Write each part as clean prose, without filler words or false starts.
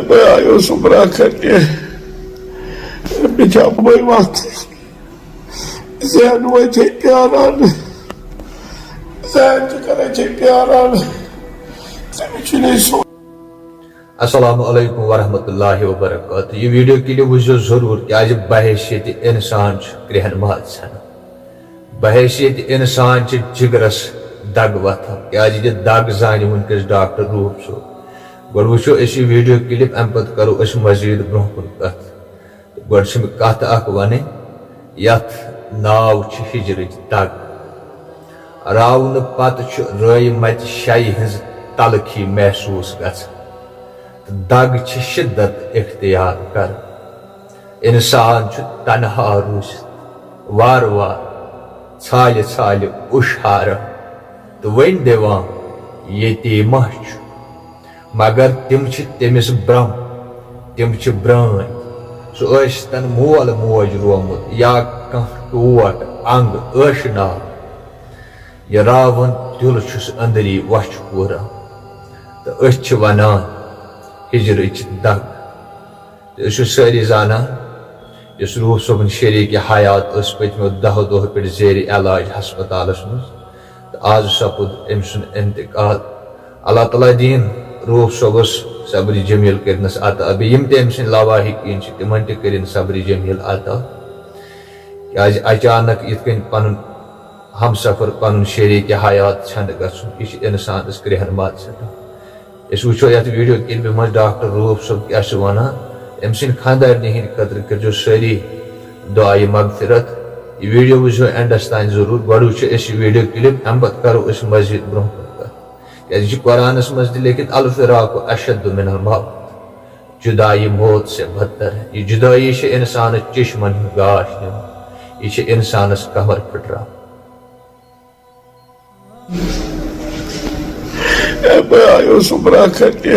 मैं आयो सुमरा करके बिचा बोई वक्त जहन वो थे प्यारान जहन करे थे प्यारान समिचने सो। अस्सलामु अलैकुम वरहमतुल्लाहि वबरकातुहू। ये वीडियो के लिए वुझो जरूर क्या बहैसियत इंसान क्रेहन माज बहैसियत इंसान जिगरस दग वथान क्या दग जान वनकस डॉक्टर रूप सोब गो वो वीडियो क्लिप अम पे करो मजीद ब्रोह कुन कत गो कत वन यथ नाव हिजरच दग रावन पत रय मत शाई हज तलखी महसूस दग शिद्दत इख्तियार कर इंसान तनहा रूस वार वार छाल छाल उशार तो वन दिवान यतीमा मगर तिम तमिस ब्रह्म तिम ब्रान सह मोल मोज रोमुत या कह टोट अंग नाव यह रावन दिल अंदरी वछ पूरा तो वनान हिजरच दग तो सारी जाना इस रूह सोबन शरीक हयात पत्मो 10 दोह पे जेर इलाज हस्पताल मज तो आज सपुद अम इंतकाल। अल्लाह ताला दीन रूह सोबस सबरी जमील करनस अता यम तम सद लावाहिकीन तिमन तन सबरी जमील अता क्या अचानक इतकन पन हम सफर पन शरीक हयात छंद गुन यह इंसान क्रेहन मात सटा। वो ये वीडियो क्लिप मज डॉक्टर रूफ सोब क्या वन अम सद खानदारनी हंद खतर कर सारी दुआए मगफिरत। यह वीडियो वो एंडस तान जरूर गो वीडियो क्लिप अम पे करो मजीद ब्रोह क्या कुरानस मज लिखित अल फिराक अशद मिनल मौत जुदाई मौत से बदतर है। यह जुदाई इंसान चश्मन गाश यह इंसानस कमर फटरा। मैं आयो सुमरा करके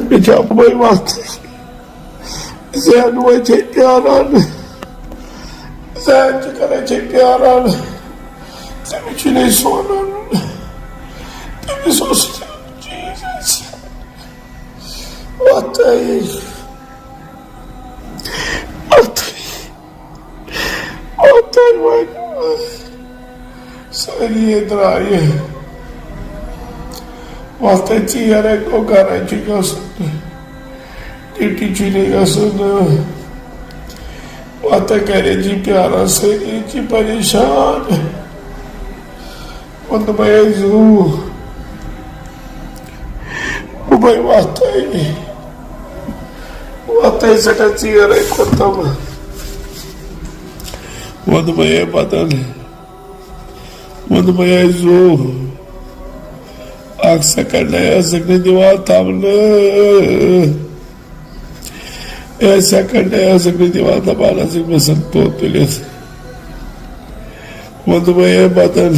बिचा बोई वक्त जहन वो थे प्यारान जहन करे थे प्यारान समिचने सोना Jesus what सारी इधर वास्ते चियारे को करे चिकस टीटी चिनेगा सुन वास्ते करे जी प्यारा से जी परेशान वंद मैं जू भाई वास्ते सटा चियारे करता वंद मैं बदल वंद मैं जू सकने दीवा तमने सकने दीवा तबाला से मैं संतो तुले वंद मैं बदल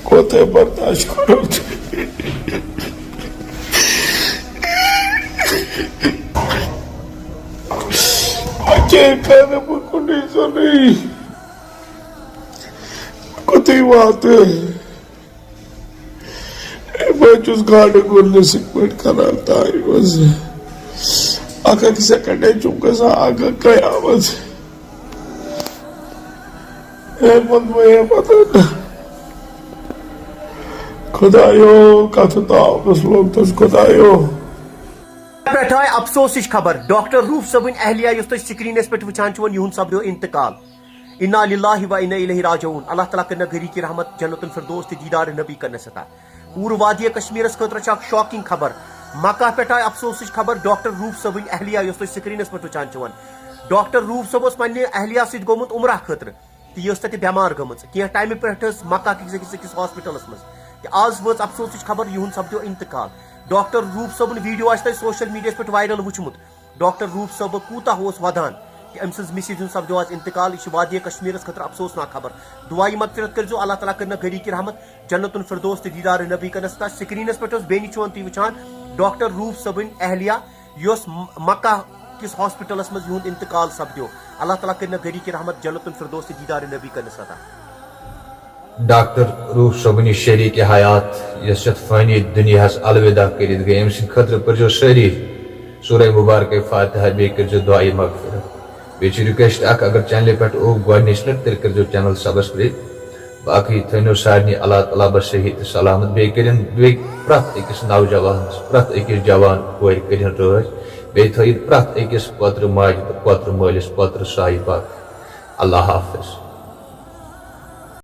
कोते बर्दाश्त करो अच्छे खाने मुझको नहीं सुनी कोते बात just got a good listen with Karata. It was Aka second day Chunkas Aga Kayamas. And one way about it. Kodayo Katata was looked as Kodayo. अफसोस खबर डॉक्टर रूफ सबन अहलिया स्क्रीनस पे वुचान यून सपदो इंतकाल। इन्ना लिल्लाहि व इन्ना इलैहि राजिऊन। अल्लाह ताला करना घरी की रहमत जन्नतुल फिरदौस ते दीदार नबी करने सता। पूर्व वादिय कश्मीरस खतर शॉकिंग खबर मक्का पे अफसोस खबर डॉक्टर रूफ सबन अहलिया स्क्रीनस पे वुचान डॉक्टर रूफ सब पे अहलिया सत गोमुत उमरा खतर तो यह बेमार गम कह टाइम पे मक्का किस हॉस्पिटलस मज आज वो अफसोस खबर यून सपदो इंतकाल। डॉक्टर रूफ सबन वीडियो सोशल मीडिया पे वायरल वुचमुत डॉक्टर रूफ सब कूता वदान कि अम मिसिज सपदो आज इंतकाल। यह वादिय कश्मीरस खतर अफसोसनाक खबर। दुआई मगफिरत कर अल्लाह ताला करना घड़ी की रहमत जन्नतुल फिरदौस ते दीदार नबी करनस स्क्रीनस पे बेनी तुम वुचान डॉक्टर रूफ सबन अहलिया योस मक्का किस हॉस्पिटलस मज यूं इंतकाल सपदो। अल्लाह ताला करना घड़ी की रहमत जन्नतुल फिरदौस ते दीदार नबी करनस अता। डॉक्टर रूफ सबनी शरीक हयात यस फानी दुनिया अलविदा कर गई अम खतर पर्जो सारी सूरह मुबारक फातिहा बे कर दुआई मगफिरत बे रिक्वेस्ट अगर चैनल पे गोच लट तेल कर चैनल सब्सक्राइब बाकी थो सारे अल्लाह ताला बस सही तो सलामत बे प्रत अकिस नौजवान प्रत अकिस जवान कोर कर राज बे थो प्रत अकिस पोत्र माज तो पोत्र मालिस पोत्र साहि पाक अल्लाह हाफिज।